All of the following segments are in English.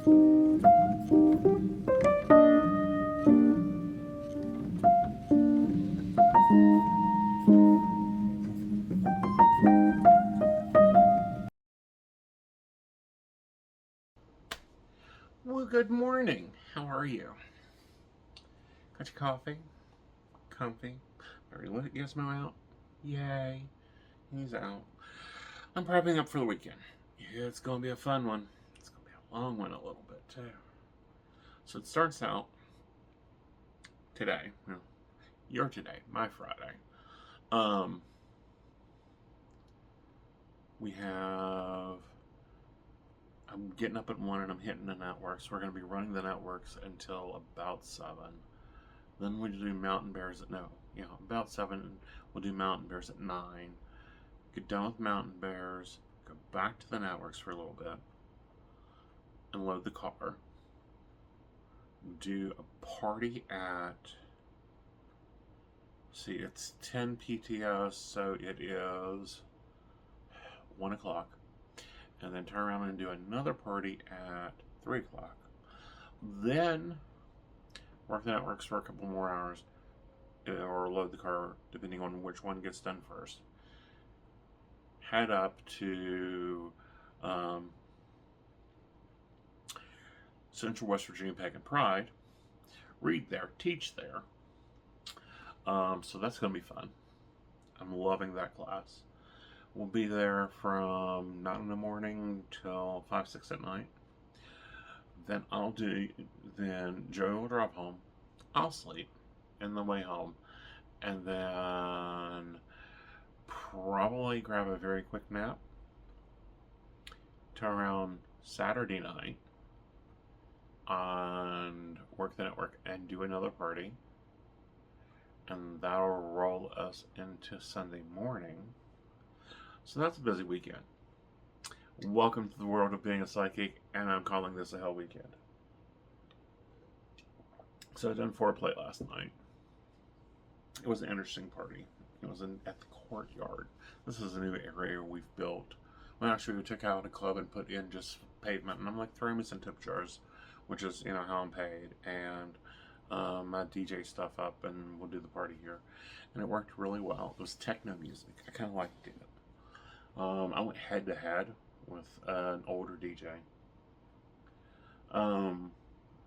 Well, good morning. How are you? Got your coffee? Comfy? Ready to let Gizmo out? Yay. He's out. I'm prepping up for the weekend. Yeah, it's going to be a fun one. It's going to be a long one a little bit, too. So it starts out today. Well, your today, my Friday. Um, we have... I'm getting up at 1 and I'm hitting the networks. We're going to be running the networks until about 7. Then we do mountain bears at about 7. We'll do mountain bears at 9. Get done with mountain bears. Go back to the networks for a little bit. And load the car. Do a party at... See, it's 10 PTO, so it is 1 o'clock. And then turn around and do another party at 3 o'clock. Then work the networks for a couple more hours, or load the car, depending on which one gets done first. Head up to Central West Virginia Pagan Pride. Read there, teach there. So that's going to be fun. I'm loving that class. We'll be there from 9 in the morning till 5, 6 at night. Then Joey will drive home. I'll sleep in the way home. And then probably grab a very quick nap to around Saturday night and work the network and do another party. And that'll roll us into Sunday morning. So that's a busy weekend. Welcome to the world of being a psychic, and I'm calling this a hell weekend. So I done foreplay last night. It was an interesting party. It was at the courtyard. This is a new area we've built. Well, actually, we took out a club and put in just pavement, and I'm like, throw me some tip jars, which is how I'm paid, and my DJ stuff up, and we'll do the party here. And it worked really well. It was techno music. I kind of liked it. I went head to head with an older DJ.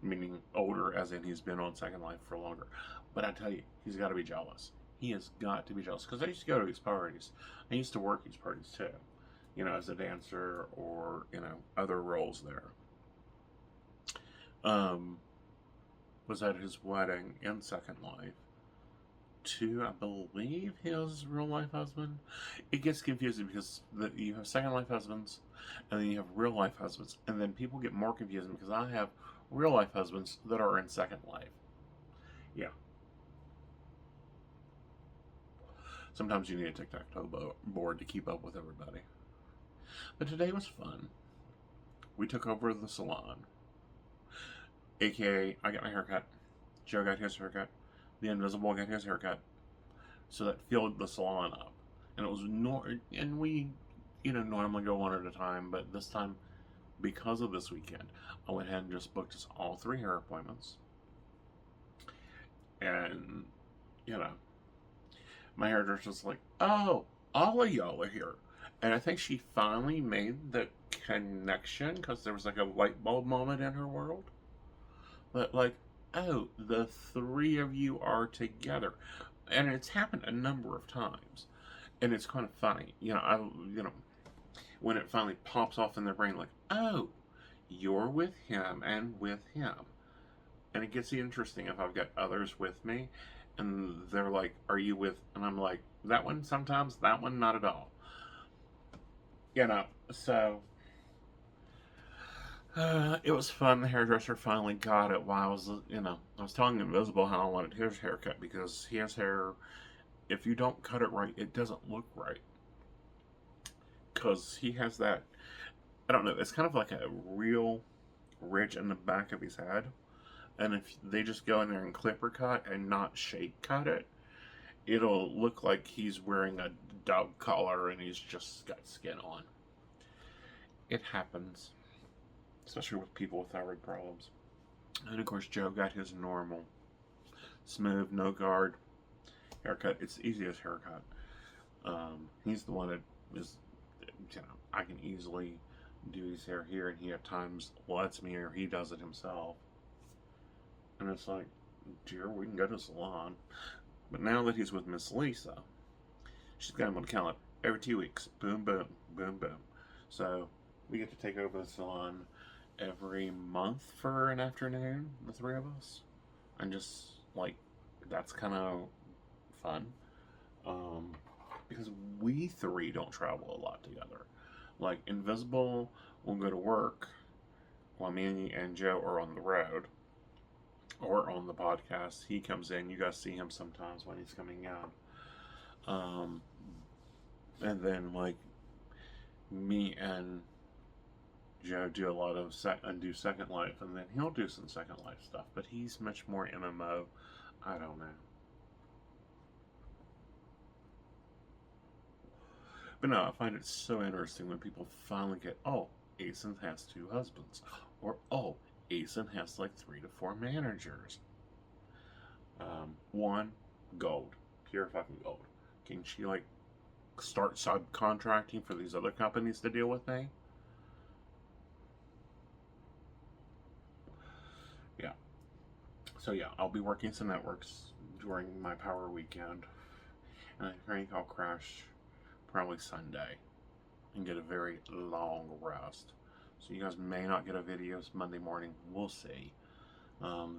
Meaning older as in he's been on Second Life for longer. But I tell you, he's got to be jealous. He has got to be jealous. Because I used to go to these parties. I used to work these parties too. As a dancer or, other roles there. Was at his wedding in Second Life to, I believe, his real life husband. It gets confusing because you have Second Life husbands and then you have real life husbands, and then people get more confusing because I have real life husbands that are in Second Life. Yeah. Sometimes you need a tic-tac-toe board to keep up with everybody. But today was fun. We took over the salon. AKA, I got my haircut. Joe got his haircut. The Invisible got his haircut. So that filled the salon up. And it was and we, normally go one at a time, but this time, because of this weekend, I went ahead and just booked us all 3 hair appointments. And, my hairdresser's like, oh, all of y'all are here. And I think she finally made the connection because there was like a light bulb moment in her world. But oh, the 3 of you are together. And it's happened a number of times. And it's kind of funny. When it finally pops off in their brain, like, oh, you're with him and with him. And it gets interesting if I've got others with me. And they're like, are you with... And I'm like, that one sometimes, that one not at all. So... it was fun. The hairdresser finally got it while I was telling Invisible how I wanted his haircut because his hair, if you don't cut it right, it doesn't look right. Because he has that, I don't know, it's kind of like a real ridge in the back of his head. And if they just go in there and clipper cut and not shake cut it, it'll look like he's wearing a dog collar and he's just got skin on. It happens. especially with people with thyroid problems. And of course, Joe got his normal, smooth, no guard haircut. It's the easiest haircut. He's the one that is, I can easily do his hair here, and he at times lets me, or he does it himself. And it's like, dear, we can go to the salon. But now that he's with Miss Lisa, she's got him on the calendar every 2 weeks. Boom, boom, boom, boom. So we get to take over the salon every month for an afternoon, the three of us. And just, like, that's kind of fun. Because we three don't travel a lot together. Like, Invisible will go to work while me and Joe are on the road. Or on the podcast. He comes in. You guys see him sometimes when he's coming out. And then, like, me and Joe do a lot of do Second Life, and then he'll do some Second Life stuff. But he's much more MMO. I don't know. But no, I find it so interesting when people finally get, oh, Aeson has 2 husbands. Or, oh, Aeson has like 3 to 4 managers. 1, gold. Pure fucking gold. Can she, like, start subcontracting for these other companies to deal with me? Yeah. So yeah, I'll be working some networks during my power weekend. And I think I'll crash probably Sunday and get a very long rest. So you guys may not get a video Monday morning. We'll see.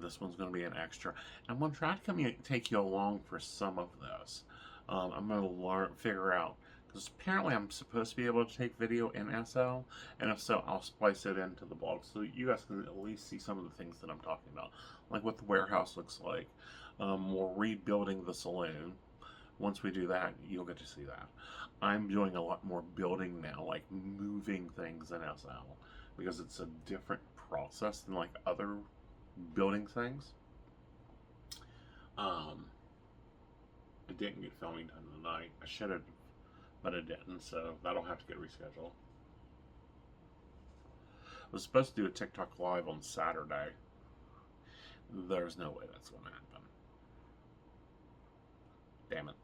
This one's going to be an extra. And I'm going to try to take you along for some of this. I'm going to figure out, because apparently I'm supposed to be able to take video in SL, and if so, I'll splice it into the blog so you guys can at least see some of the things that I'm talking about, like what the warehouse looks like. We're rebuilding the saloon. Once we do that, you'll get to see that. I'm doing a lot more building now, like moving things in SL, because it's a different process than like other building things. I didn't get filming done tonight. I should have, but I didn't, so that'll have to get rescheduled. I was supposed to do a TikTok live on Saturday. There's no way that's going to happen. Damn it.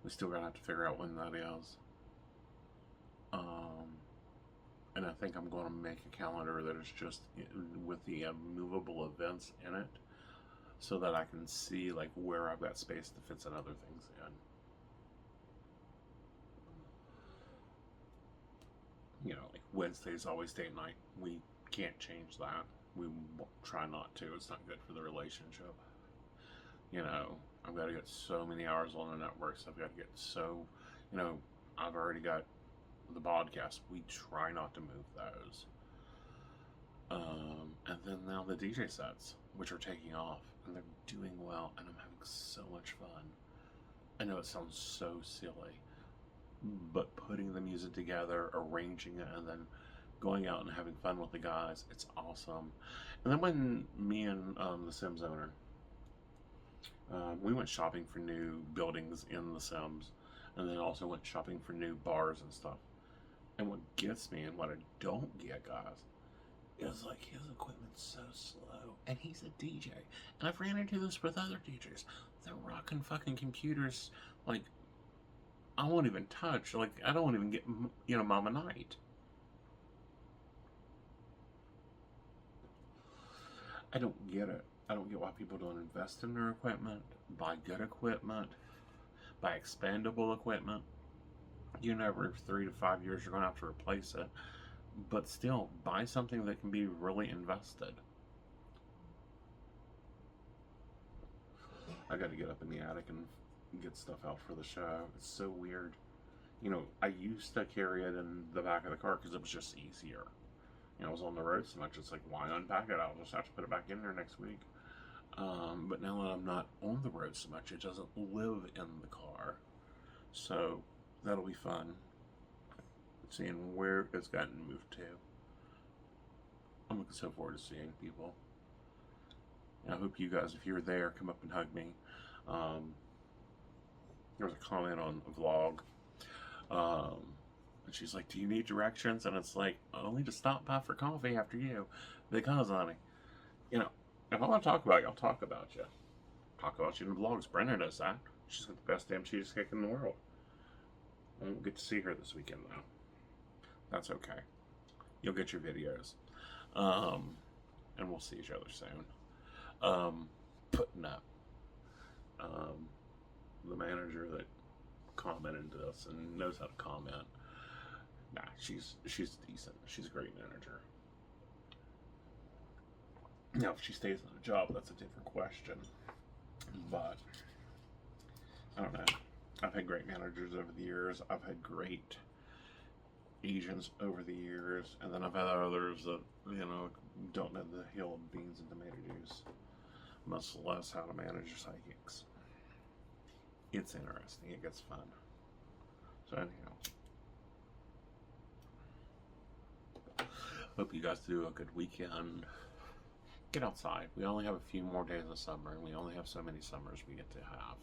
We still gotta have to figure out when that is. And I think I'm going to make a calendar that is just with the movable events in it, so that I can see like where I've got space to fit some other things in. You know, like Wednesday's always date night. We can't change that. We try not to. It's not good for the relationship. You know, I've got to get so many hours on the network, so I've got to get so, you know, I've already got the podcast. We try not to move those. And then now the DJ sets, which are taking off, and they're doing well, and I'm having so much fun. I know it sounds so silly, but putting the music together, arranging it, and then going out and having fun with the guys, it's awesome. And then when me and the Sims owner, we went shopping for new buildings in the Sims, and then also went shopping for new bars and stuff. And what gets me, and what I don't get, guys, is like his equipment's so slow, and he's a DJ. And I've ran into this with other DJs. They're rocking fucking computers like I won't even touch. Like I don't even get, you know, Mama Night. I don't get it. I don't get why people don't invest in their equipment, buy good equipment, buy expandable equipment. You know, every 3 to 5 years you're going to have to replace it. But still, buy something that can be really invested. I got to get up in the attic and get stuff out for the show. It's so weird. You know, I used to carry it in the back of the car because it was just easier. You know, I was on the road so much, it's like, why unpack it? I'll just have to put it back in there next week. But now that I'm not on the road so much, it doesn't live in the car. So, that'll be fun. Seeing where it's gotten moved to. I'm looking so forward to seeing people. And I hope you guys, if you're there, come up and hug me. There was a comment on a vlog. And she's like, do you need directions? And it's like, only to stop by for coffee after you. Because, honey, you know, if I want to talk about you, I'll talk about you. Talk about you in the vlogs. Brenda knows that. She's got the best damn cheesecake in the world. I won't get to see her this weekend, though. That's okay. You'll get your videos. And we'll see each other soon. Putting up. The manager that commented this and knows how to comment. Nah, she's decent. She's a great manager. Now, if she stays on the job, that's a different question. But I don't know. I've had great managers over the years. I've had great agents over the years, and then I've had others that, you know, don't know the hill of beans and tomato juice, much less how to manage psychics. It's interesting. It gets fun. So anyhow, hope you guys do a good weekend. Get outside. We only have a few more days of summer, and we only have so many summers we get to have.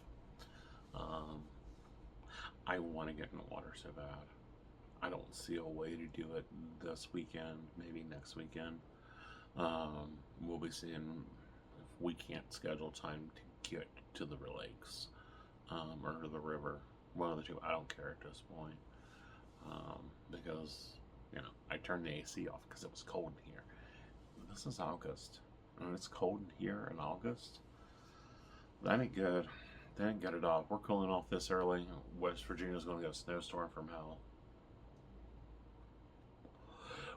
I want to get in the water so bad. I don't see a way to do it this weekend, maybe next weekend. We'll be seeing if we can't schedule time to get to the lakes or the river. One of the two. I don't care at this point. Because, you know, I turned the AC off because it was cold in here. This is August, and it's cold in here in August. That ain't good. That ain't good at all. We're cooling off this early. West Virginia's going to get a snowstorm from hell.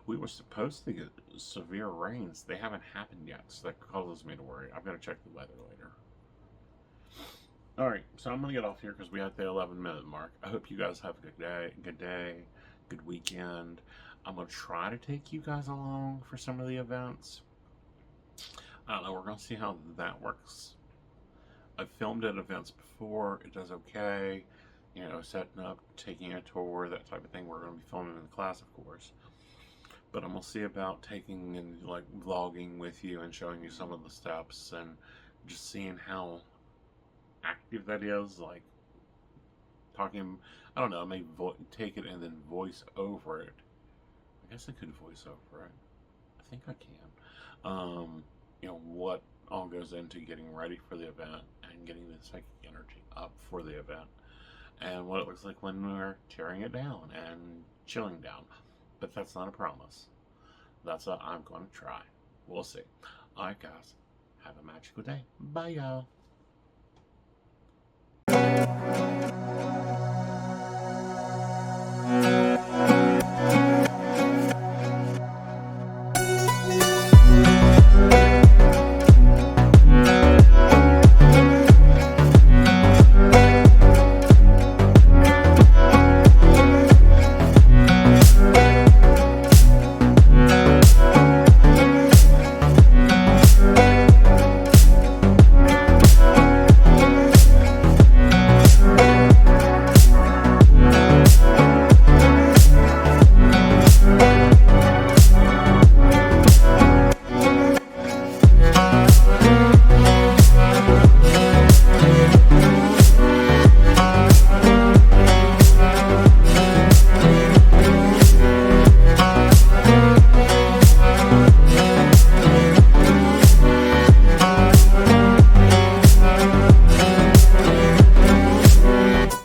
We were supposed to get severe rains. They haven't happened yet, so that causes me to worry. I've got to check the weather later. Alright, so I'm going to get off here because we have the 11-minute mark. I hope you guys have a good weekend. I'm going to try to take you guys along for some of the events. I don't know, we're going to see how that works. I've filmed at events before. It does okay. You know, setting up, taking a tour, that type of thing. We're going to be filming in the class, of course. But I'm going to see about taking and like vlogging with you and showing you some of the steps and just seeing how active that is. Like talking, I don't know, maybe take it and then voice over it. I guess I could voice over it. I think I can. You know, what all goes into getting ready for the event and getting the psychic energy up for the event. And what it looks like when we're tearing it down and chilling down. But that's not a promise. That's what I'm going to try. We'll see. Alright guys, have a magical day. Bye y'all.